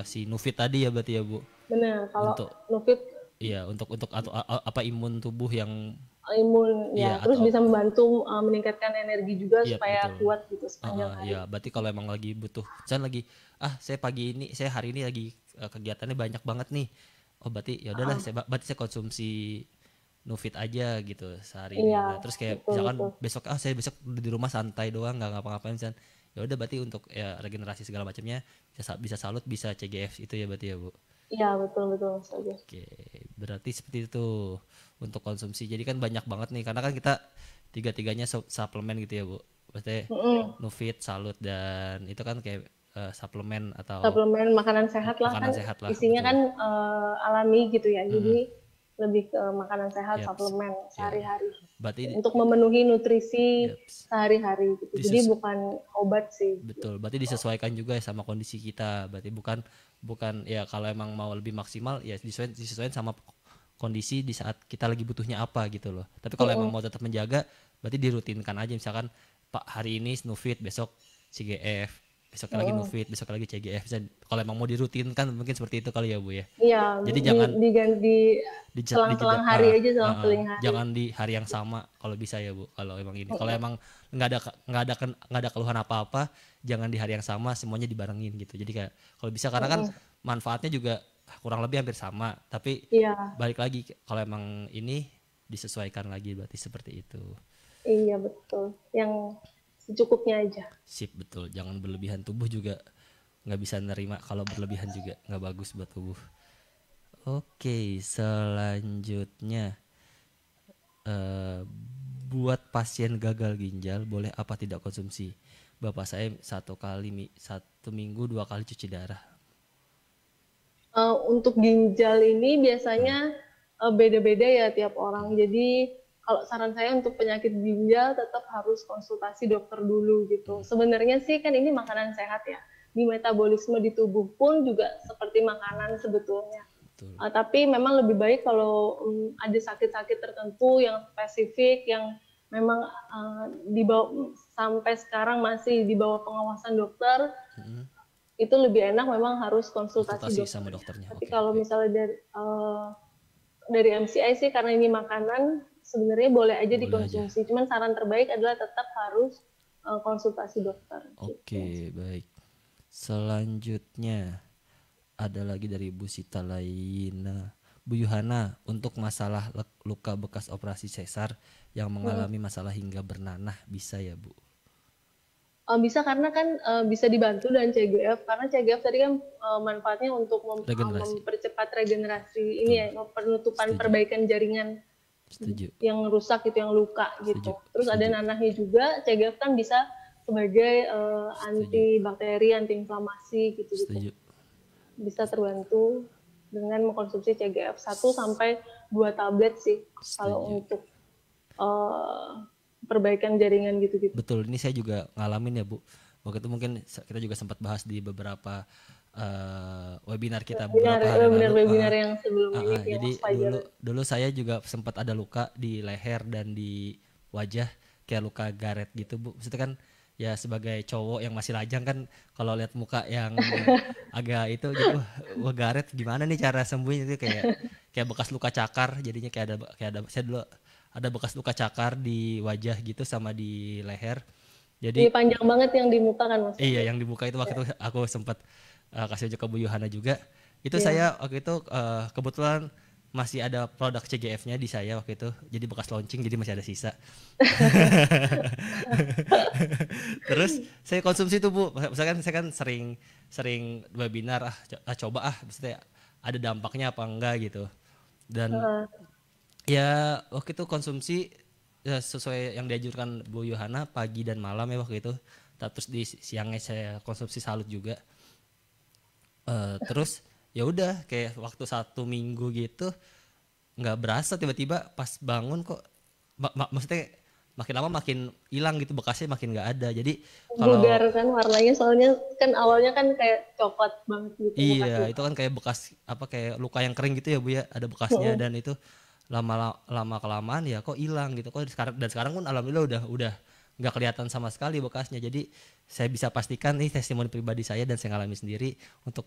si Nufit tadi ya berarti ya Bu. Benar, kalau Untuk Nufit iya untuk atau apa imun tubuh yang imun iya ya, terus atau bisa membantu meningkatkan energi juga iya supaya betul. kuat gitu sepanjang Heeh, ya hari. berarti kalau emang lagi butuh, misalnya lagi saya pagi ini saya hari ini lagi kegiatannya banyak banget nih. Oh berarti ya udahlah berarti saya konsumsi Nufit aja gitu sehari ini. Iya, Nah terus kayak betul misalkan betul. besok saya besok di rumah santai doang nggak ngapa-ngapain misalnya. Ya udah berarti untuk ya regenerasi segala macamnya bisa Salut bisa CGF itu ya berarti ya Bu. Iya, betul betul saja. Oke, berarti seperti itu untuk konsumsi. Jadi kan banyak banget nih, karena kan kita tiga-tiganya suplemen gitu ya, Bu. Maksudnya Nufit, Salut, dan itu kan kayak suplemen atau Suplemen makanan sehat lah, makanan kan sehat lah, isinya betul. kan alami gitu ya. Jadi lebih ke makanan sehat, Yap, suplemen ya. sehari-hari Berarti, untuk memenuhi nutrisi yap, sehari-hari gitu. Jadi bukan obat sih. betul. Berarti disesuaikan juga ya sama kondisi kita. Berarti bukan bukan ya kalau emang mau lebih maksimal ya disesuaikan sama kondisi di saat kita lagi butuhnya apa gitu loh. Tapi kalau emang mau tetap menjaga Berarti dirutinkan aja, misalkan Pak hari ini Snufit, besok CGF, besok lagi Nufit, besok lagi CGF. Kalau emang mau dirutinkan mungkin seperti itu kali ya Bu ya. Iya, Jadi jangan diganti di jeda, selang-selang hari aja, selang-seling hari. jangan di hari yang sama kalau bisa ya Bu. Kalau emang ini, kalau emang nggak ada keluhan apa-apa, jangan di hari yang sama, semuanya dibarengin gitu. Jadi kayak kalau bisa, karena kan manfaatnya juga kurang lebih hampir sama, tapi Iya, balik lagi kalau emang ini disesuaikan lagi, berarti seperti itu. iya betul. Yang secukupnya aja. Sip, betul. Jangan berlebihan, tubuh juga nggak bisa nerima kalau berlebihan, juga nggak bagus buat tubuh. Oke, selanjutnya eh, buat pasien gagal ginjal boleh apa tidak konsumsi? Bapak saya satu minggu 2 kali cuci darah. Untuk ginjal ini biasanya beda-beda ya tiap orang. Jadi kalau saran saya untuk penyakit ginjal tetap harus konsultasi dokter dulu gitu. Sebenarnya sih kan ini makanan sehat ya. Di metabolisme di tubuh pun juga seperti makanan sebetulnya. Tapi memang lebih baik kalau ada sakit-sakit tertentu yang spesifik yang memang sampai sekarang masih di bawah pengawasan dokter, itu lebih enak memang harus konsultasi dokter. Sama dokternya. Tapi kalau misalnya dari MCI sih, karena ini makanan, sebenarnya boleh aja dikonsumsi. Cuman saran terbaik adalah tetap harus konsultasi dokter. Oke, baik. Selanjutnya ada lagi dari Bu Sita Laina. Bu Yuhana, untuk masalah luka bekas operasi sesar yang mengalami masalah hingga bernanah, bisa ya Bu? Bisa, karena kan bisa dibantu dengan CGF, karena CGF tadi kan manfaatnya untuk mempercepat regenerasi ini ya, penutupan perbaikan jaringan. Setuju. Yang rusak itu, yang luka gitu. Terus ada nanahnya juga, CGF kan bisa sebagai antibakteri, antiinflamasi gitu. Bisa terbantu dengan mengkonsumsi CGF 1-2 tablet sih. Kalau untuk perbaikan jaringan gitu-gitu. Betul, ini saya juga ngalamin ya Bu. Waktu itu mungkin kita juga sempat bahas di beberapa webinar kita beberapa hari lalu. Webinar yang sebelum ini. Jadi dulu saya juga sempat ada luka di leher dan di wajah, kayak luka garet gitu Bu. Maksudnya kan ya sebagai cowok yang masih lajang kan, kalau lihat muka yang agak itu gitu, wah garet, gimana nih cara sembuhnya, itu kayak bekas luka cakar, jadinya kayak ada saya dulu ada bekas luka cakar di wajah gitu sama di leher. Jadi panjang banget yang di muka kan Mas? Iya, yang di muka itu waktu itu aku sempat kasih aja ke Bu Yuhana juga. Itu saya waktu itu kebetulan masih ada produk CGF-nya di saya waktu itu. Jadi bekas launching, jadi masih ada sisa. Terus saya konsumsi tuh Bu. Misalkan saya kan sering webinar, coba maksudnya ada dampaknya apa enggak gitu. Dan ya waktu itu konsumsi ya, sesuai yang dianjurkan Bu Yuhana, pagi dan malam ya waktu itu. Terus di siangnya saya konsumsi salut juga. Terus ya udah, kayak waktu 1 minggu gitu nggak berasa, tiba-tiba pas bangun kok maksudnya makin lama makin hilang gitu, bekasnya makin nggak ada. Jadi kalau pudar kan warnanya, soalnya kan awalnya kan kayak coklat banget gitu. Iya, itu kan kayak bekas kayak luka yang kering gitu ya Bu ya, ada bekasnya. Dan itu lama kelamaan ya kok hilang gitu. Kok sekarang pun alhamdulillah udah nggak kelihatan sama sekali bekasnya. Jadi saya bisa pastikan nih testimoni pribadi saya, dan saya ngalami sendiri untuk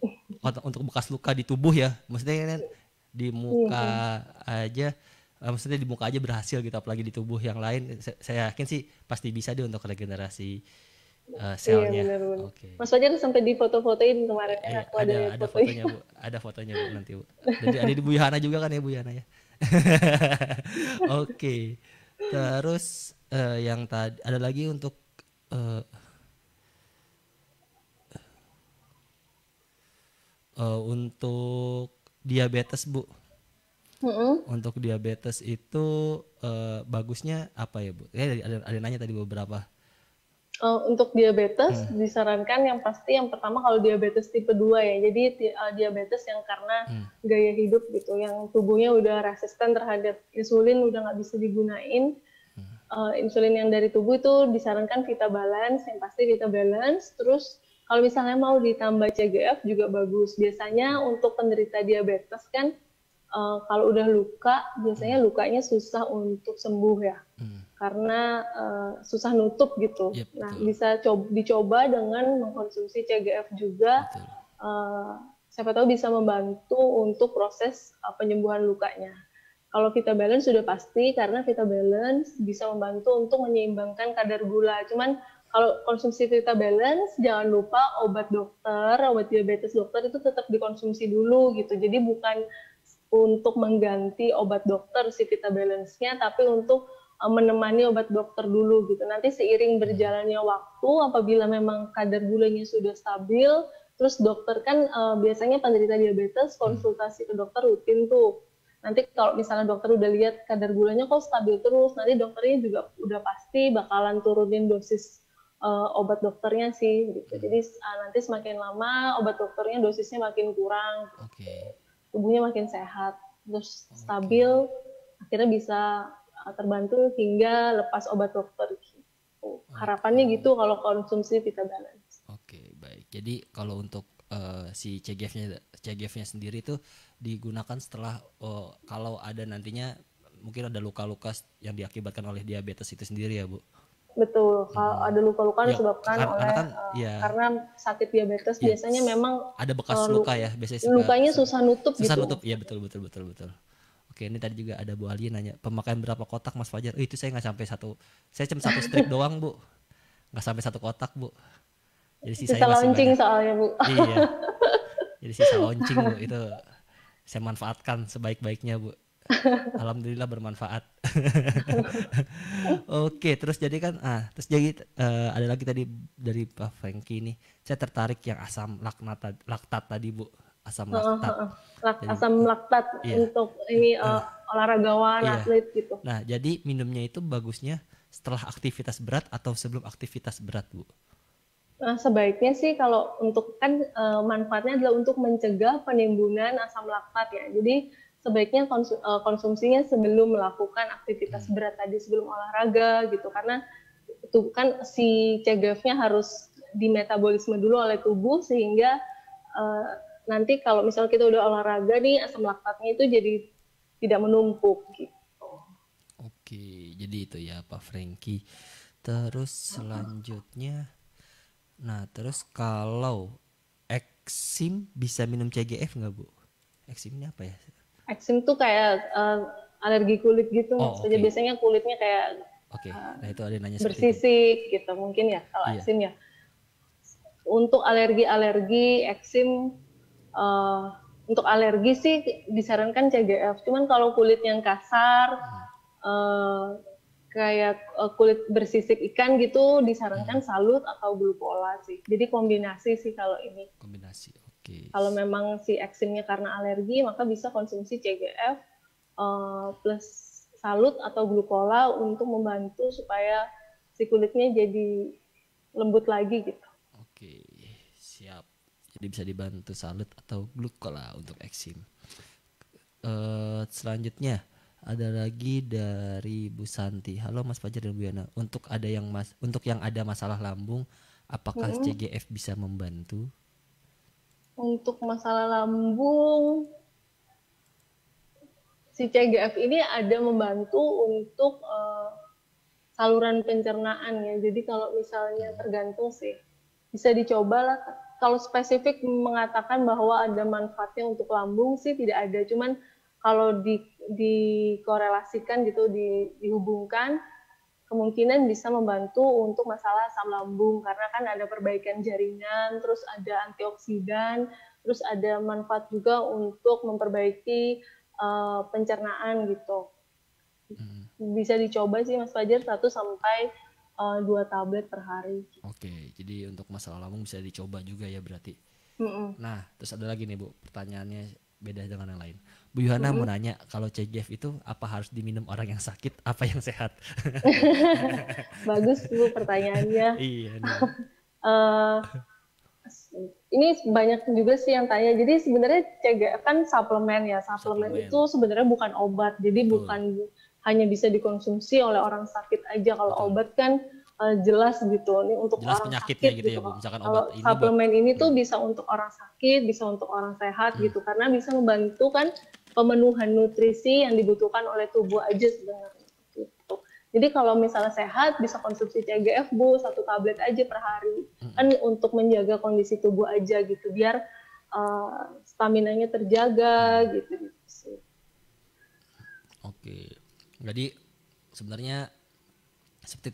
bekas luka di tubuh ya. Maksudnya kan di muka aja, maksudnya di muka aja berhasil gitu, apalagi di tubuh yang lain. Saya yakin sih pasti bisa deh untuk regenerasi selnya. Iya, okay. Mas Fajar sampai di foto-fotoin kemarin kan aku ada fotonya Bu, ada fotonya Bu nanti Bu. Ada di Bu Yuhana juga kan ya Bu Yuhana ya. Oke. Terus yang tadi ada lagi untuk untuk diabetes Bu. Untuk diabetes itu bagusnya apa ya Bu? Ada nanya tadi beberapa. Untuk diabetes disarankan yang pasti yang pertama kalau diabetes tipe 2 ya. Jadi diabetes yang karena gaya hidup gitu, yang tubuhnya udah resisten terhadap insulin, udah nggak bisa digunain. Insulin yang dari tubuh itu disarankan Vita Balance, yang pasti Vita Balance. Terus kalau misalnya mau ditambah CGF juga bagus. Biasanya untuk penderita diabetes kan kalau udah luka, biasanya lukanya susah untuk sembuh ya. karena susah nutup gitu. Yep, Nah, betul. bisa dicoba dengan mengkonsumsi CGF juga. Siapa tahu bisa membantu untuk proses penyembuhan lukanya. Kalau Vita Balance sudah pasti, karena Vita Balance bisa membantu untuk menyeimbangkan kadar gula. Cuman kalau konsumsi Vita Balance, jangan lupa obat dokter, obat diabetes dokter itu tetap dikonsumsi dulu gitu. Jadi bukan untuk mengganti obat dokter si Vita Balance-nya, tapi untuk menemani obat dokter dulu gitu. Nanti seiring berjalannya waktu, apabila memang kadar gulanya sudah stabil, terus dokter kan biasanya penderita diabetes konsultasi ke dokter rutin tuh. Nanti kalau misalnya dokter udah lihat kadar gulanya kok stabil terus, nanti dokternya juga udah pasti bakalan turunin dosis obat dokternya sih gitu. Jadi nanti semakin lama obat dokternya dosisnya makin kurang, tubuhnya makin sehat, terus stabil, akhirnya bisa terbantu hingga lepas obat dokter gitu. Harapannya gitu kalau konsumsi Vita Balance. Oke, baik. Jadi kalau untuk si CGF-nya sendiri itu digunakan setelah kalau ada nantinya mungkin ada luka-luka yang diakibatkan oleh diabetes itu sendiri ya, Bu. Betul. Kalau ada luka-luka disebabkan oleh karena sakit diabetes ya, biasanya memang ada bekas luka ya, biasanya lukanya susah nutup susah gitu. nutup. Ya, betul. Oke, ini tadi juga ada Bu Ali nanya, pemakaian berapa kotak Mas Fajar? Itu saya nggak sampai satu. Saya cuma satu strip doang, Bu. Nggak sampai satu kotak, Bu. Jadi sisa launching soalnya, Bu. Iya. Jadi sisa launching, Bu, itu saya manfaatkan sebaik-baiknya, Bu. Alhamdulillah bermanfaat. Oke, terus jadi kan terus jadi ada lagi tadi dari Pak Franky ini. Saya tertarik yang asam laktat tadi, Bu. Asam laktat. Asam laktat untuk ini olahragawan, atlet gitu. Nah, jadi minumnya itu bagusnya setelah aktivitas berat atau sebelum aktivitas berat, Bu? Nah, sebaiknya sih kalau untuk kan manfaatnya adalah untuk mencegah penimbunan asam laktat ya. Jadi sebaiknya konsumsinya sebelum melakukan aktivitas berat tadi, sebelum olahraga gitu, karena itu kan si CGF-nya harus dimetabolisme dulu oleh tubuh sehingga nanti kalau misalnya kita udah olahraga nih asam laktatnya itu jadi tidak menumpuk gitu. Oke, jadi itu ya Pak Franky. Terus selanjutnya, nah terus kalau eksim bisa minum CGF nggak, Bu? Eksim ini apa ya? Eksim tuh kayak alergi kulit gitu, maksudnya biasanya kulitnya kayak nah itu ada nanya bersisik gitu mungkin ya kalau eksim ya. Untuk alergi eksim, untuk alergi sih disarankan CGF. Cuman kalau kulit yang kasar, kayak kulit bersisik ikan gitu, disarankan salut atau glukola sih. Jadi kombinasi sih kalau ini. Kombinasi, oke. Kalau memang si eksimnya karena alergi, maka bisa konsumsi CGF plus salut atau glukola untuk membantu supaya si kulitnya jadi lembut lagi gitu. Oke, siap. Jadi bisa dibantu salut atau glukola untuk eksim. Selanjutnya ada lagi dari Bu Santi. Halo Mas Fajar dan Bu Yana. Untuk yang ada masalah lambung, apakah CGF bisa membantu? Untuk masalah lambung, si CGF ini ada membantu untuk saluran pencernaan ya. Jadi kalau misalnya tergantung sih, bisa dicoba lah. Kalau spesifik mengatakan bahwa ada manfaatnya untuk lambung sih tidak ada. Cuman kalau dikorelasikan gitu, dihubungkan, kemungkinan bisa membantu untuk masalah asam lambung karena kan ada perbaikan jaringan, terus ada antioksidan, terus ada manfaat juga untuk memperbaiki pencernaan gitu. Bisa dicoba sih Mas Fajar 1 sampai 2 tablet per hari. Oke, jadi untuk masalah lambung bisa dicoba juga ya berarti. Nah, terus ada lagi nih Bu, pertanyaannya beda dengan yang lain. Bu Yohana mau nanya, kalau CGF itu apa harus diminum orang yang sakit, apa yang sehat? Bagus Bu pertanyaannya. Iya nih. Ini banyak juga sih yang tanya. Jadi sebenarnya CGF kan suplemen ya. Suplemen itu sebenarnya bukan obat. Jadi bukan hanya bisa dikonsumsi oleh orang sakit aja. Kalau obat kan jelas gitu. Ini untuk jelas orang sakit gitu. Ya, Bu. Misalkan kalau obat suplemen ini tuh bisa untuk orang sakit, bisa untuk orang sehat gitu. Karena bisa membantu kan pemenuhan nutrisi yang dibutuhkan oleh tubuh aja sebenarnya. Gitu. Jadi kalau misalnya sehat bisa konsumsi CGF Bu, 1 tablet aja per hari. Kan untuk menjaga kondisi tubuh aja gitu, biar stamina-nya terjaga gitu sih. Oke. Jadi sebenarnya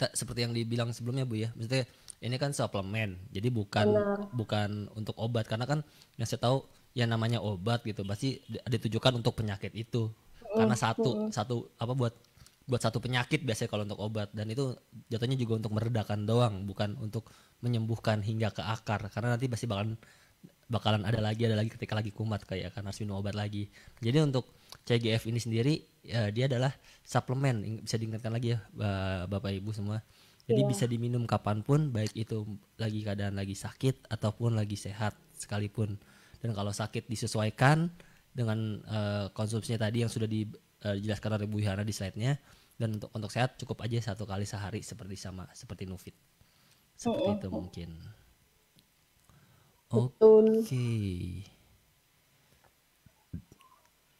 seperti yang dibilang sebelumnya Bu ya. Maksudnya ini kan suplemen. Jadi bukan untuk obat, karena kan yang saya tahu yang namanya obat gitu pasti ditujukan untuk penyakit itu. Karena satu apa buat satu penyakit biasanya kalau untuk obat, dan itu jatuhnya juga untuk meredakan doang, bukan untuk menyembuhkan hingga ke akar, karena nanti pasti bakalan ada lagi ketika lagi kumat kayak akan harus minum obat lagi. Jadi untuk CGF ini sendiri ya, dia adalah suplemen, bisa diingatkan lagi ya Bapak Ibu semua. Jadi bisa diminum kapanpun, baik itu lagi keadaan lagi sakit ataupun lagi sehat sekalipun. Dan kalau sakit disesuaikan dengan konsumsinya tadi yang sudah dijelaskan oleh Bu Yana di slide-nya. Dan untuk sehat cukup aja 1 kali sehari seperti Nufit. Seperti itu mungkin. Oke.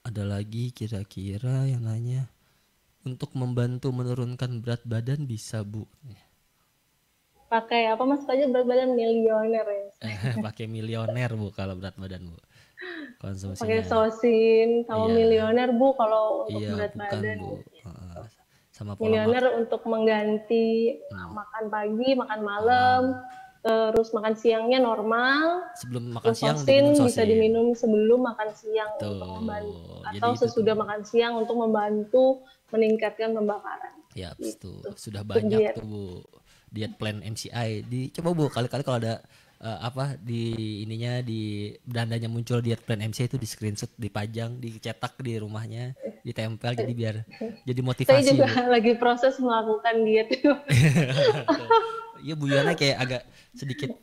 Ada lagi kira-kira yang nanya, untuk membantu menurunkan berat badan bisa Bu? Pakai apa Mas aja berat badan milioner ya? Pakai milioner Bu kalau berat badan Bu. Konsumsinya. Pakai sosin sama milioner Bu kalau untuk berat bukan, badan. Bu. Sama milioner untuk mengganti makan pagi, makan malam, terus makan siangnya normal. Sebelum makan siang bisa diminum sebelum makan siang untuk membantu, atau sesudah makan siang untuk membantu meningkatkan pembakaran. Ya, gitu. Sudah banyak tuh Bu diet plan MCI. Dicoba Bu kali-kali kalau ada di ininya di berandanya muncul diet plan MCI itu di screenshot, dipajang, dicetak di rumahnya, ditempel, jadi biar jadi motivasi. Saya juga Bu lagi proses melakukan diet itu. Iya Bu Yana kayak agak sedikit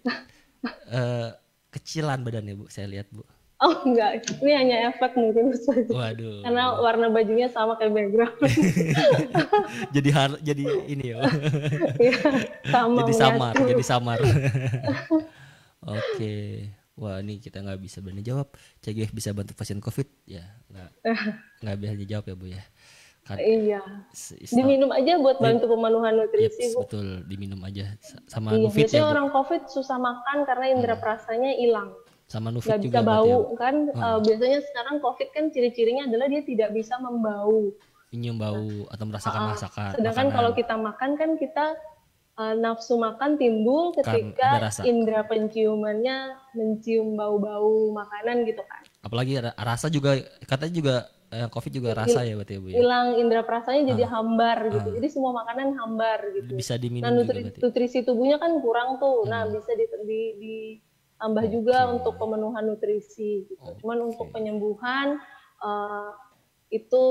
kecilan badannya Bu, saya lihat Bu. Oh enggak, ini hanya efek mungkin saja. Waduh. Karena warna bajunya sama kayak background. jadi ini ya. Iya, sama. Jadi samar. Oke. Wah, ini kita nggak bisa berani jawab. CGF bisa bantu pasien COVID? Ya, nggak bisa dijawab ya Bu ya. Kan, iya. Diminum aja buat bantu pemenuhan nutrisi Bu. Betul, diminum aja sama Nufit ya. Biasanya orang COVID susah makan karena indera perasanya hilang. Sama Nufit juga. Gak bisa bau kan. Biasanya sekarang COVID kan ciri-cirinya adalah dia tidak bisa membau. Nyium bau atau merasakan masakan. Sedangkan kalau kita makan kan kita nafsu makan timbul ketika indera penciumannya mencium bau-bau makanan gitu kan. Apalagi rasa juga, katanya juga COVID juga rasa ya berarti ya Bu ya. Hilang indera perasanya jadi hambar gitu. Jadi semua makanan hambar gitu. Bisa diminum juga berarti. Nutrisi tubuhnya kan kurang tuh. Nah, bisa ditambah juga untuk pemenuhan nutrisi gitu. Cuman untuk penyembuhan itu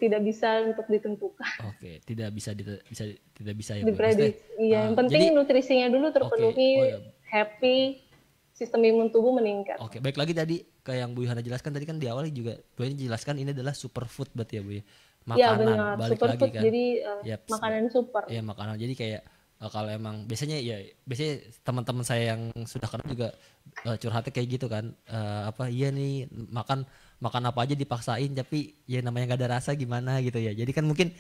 tidak bisa untuk ditentukan. Oke, tidak bisa ya. Diprediksi. Iya, yang penting nutrisinya dulu terpenuhi, happy, sistem imun tubuh meningkat. Oke, baik lagi tadi kayak yang Bu Yana jelaskan tadi kan di awal juga Bu Yana jelaskan ini adalah superfood berarti ya Bu ya. Makanan. Iya benar, superfood kan. Jadi makanan super. Iya, makanan. Jadi kayak kalau emang biasanya teman-teman saya yang sudah kenal juga curhatnya kayak gitu kan. Iya nih makan apa aja dipaksain, tapi ya namanya nggak ada rasa gimana gitu ya. Jadi kan mungkin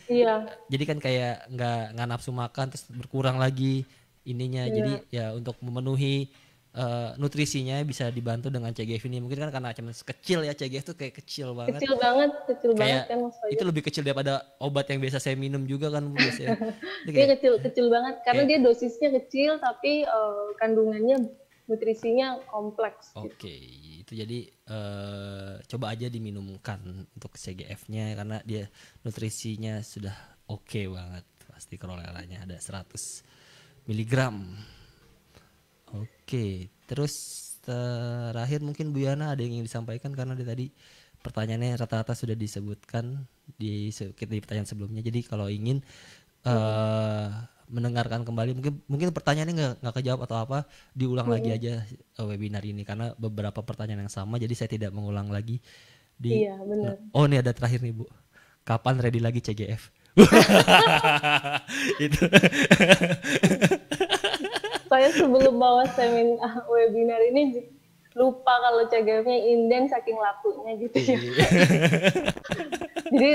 jadi kan kayak nggak nafsu makan, terus berkurang lagi ininya. Jadi ya untuk memenuhi nutrisinya bisa dibantu dengan CGF ini. Mungkin kan karena cuma kecil ya, CGF tuh kayak kecil banget. Kecil banget kan Mas Fajar. Itu lebih kecil daripada obat yang biasa saya minum juga kan biasanya. Dia kecil banget karena dia dosisnya kecil tapi kandungannya nutrisinya kompleks. Oke, itu jadi coba aja diminumkan untuk CGF-nya karena dia nutrisinya sudah oke banget. Pasti kroleranya ada 100 mg. Oke, terus terakhir mungkin Bu Yana ada yang ingin disampaikan karena tadi pertanyaannya rata-rata sudah disebutkan di pertanyaan sebelumnya. Jadi kalau ingin mendengarkan kembali mungkin pertanyaannya nggak kejawab atau apa, diulang lagi aja webinar ini karena beberapa pertanyaan yang sama, jadi saya tidak mengulang lagi. Iya benar. Oh ini ada terakhir nih Bu, kapan ready lagi CGF? Itu. Saya sebelum bawa webinar ini lupa kalau CGF-nya inden saking lakunya gitu ya. Jadi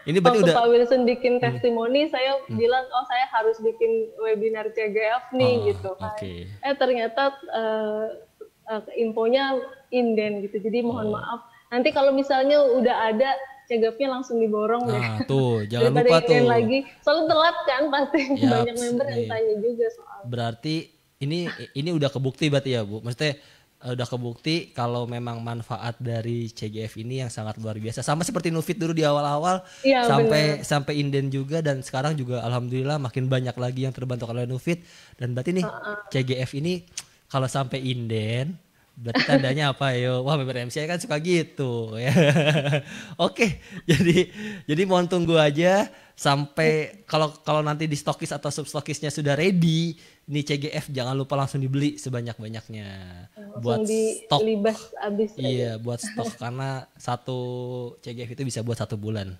Ini berarti Waktu udah. Pak Wilson bikin testimoni, saya bilang, oh saya harus bikin webinar CGF nih Oh, gitu kan. oke. Ternyata infonya inden gitu. Jadi mohon maaf. Nanti kalau misalnya udah ada CGF-nya langsung diborong deh. Nah, tuh jangan Daripada lupa inden tuh. lagi. Soalnya telat kan pasti banyak Yaps, member yang nih. tanya juga soal. Berarti ini udah kebukti berarti ya, Bu. Maksudnya udah kebukti kalau memang manfaat dari CGF ini yang sangat luar biasa. Sama seperti Nufit dulu di awal-awal Iya sampai benar. sampai inden juga, dan sekarang juga alhamdulillah makin banyak lagi yang terbantu oleh Nufit. Dan berarti nih CGF ini kalau sampai inden berarti tandanya apa yo? Wah, member MCI kan suka gitu ya. Oke, jadi mohon tunggu aja sampai kalau kalau nanti di stokis atau substokisnya sudah ready, nih CGF jangan lupa langsung dibeli sebanyak-banyaknya buat Langsung stok. dilibas abis aja. Iya, buat stok karena satu CGF itu bisa buat 1 bulan.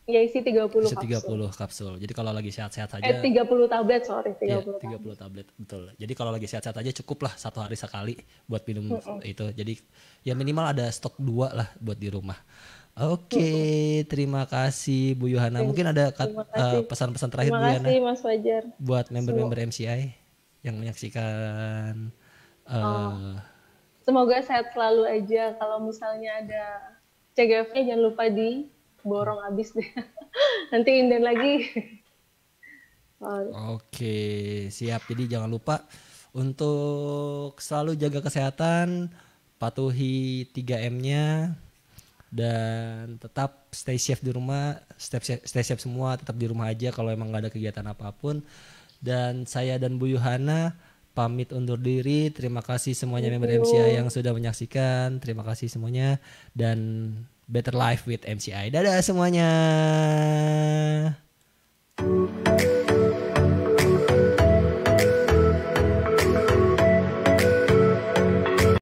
Ya isi 30 Bisa kapsul. 30 kapsul. Jadi kalau lagi sehat-sehat saja. 30 tablet, sorry, Iya, 30 tablet. 30 tablet, betul. Jadi kalau lagi sehat-sehat aja cukup lah 1 hari sekali buat minum itu. Jadi ya minimal ada stok 2 lah buat di rumah. Oke, terima kasih Bu Yohana. Mungkin ada Terima kasih. pesan-pesan terakhir Terima Bu Yohana kasih Mas Fajar. buat member-member MCI yang menyaksikan. Semoga sehat selalu aja. Kalau misalnya ada CGF-nya jangan lupa diborong abis deh. Nanti inden lagi. Oke, siap. Jadi jangan lupa untuk selalu jaga kesehatan, patuhi 3M-nya, dan tetap stay safe di rumah, stay safe semua, tetap di rumah aja kalau emang gak ada kegiatan apapun. Dan saya dan Bu Yohana pamit undur diri. Terima kasih semuanya member MCI yang sudah menyaksikan. Terima kasih semuanya dan better life with MCI. Dadah semuanya.